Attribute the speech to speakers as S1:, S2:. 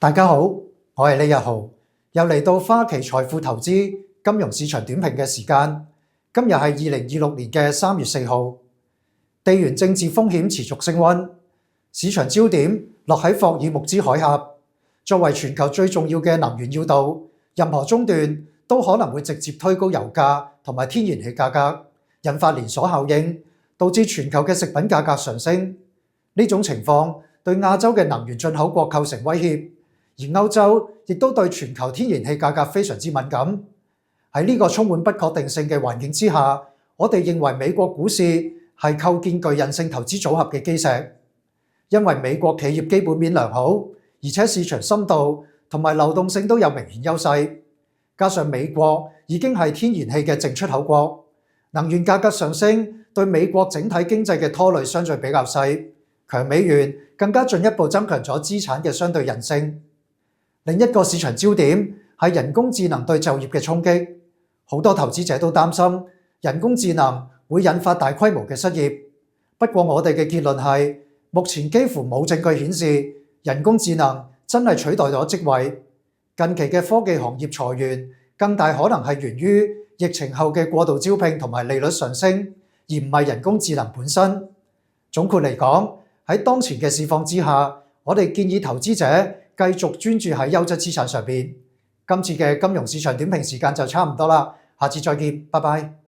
S1: 大家好，我係李日豪，又嚟到花旗財富投資金融市場短評嘅時間。今日係2026年嘅3月4號，地緣政治風險持續升溫，市場焦點落喺霍爾木茲海峽。作為全球最重要嘅能源要道，任何中斷都可能會直接推高油價同埋天然氣價格，引發連鎖效應，導致全球嘅食品價格上升。呢種情況對亞洲嘅能源進口國構成威脅，而歐洲亦都對全球天然氣價格非常之敏感。喺呢個充滿不確定性嘅環境之下，我哋認為美國股市係構建具韌性投資組合嘅基石，因為美國企業基本面良好，而且市場深度同埋流動性都有明顯優勢，加上美國已經係天然氣嘅淨出口國，能源價格上升對美國整體經濟嘅拖累相對比較細，強美元更加進一步增強咗資產嘅相對韌性。另一個市場焦點係人工智能對就業嘅衝擊，好多投資者都擔心人工智能會引發大規模嘅失業。不過我哋嘅結論係，目前幾乎冇證據顯示人工智能真係取代咗職位。近期嘅科技行業裁員更大可能係源於疫情後嘅過度招聘同埋利率上升，而唔係人工智能本身。總括嚟講，喺當前嘅市況之下，我哋建議投資者繼續專注喺優質資產上邊。今次嘅金融市場點評時間就差唔多啦，下次再見，拜拜。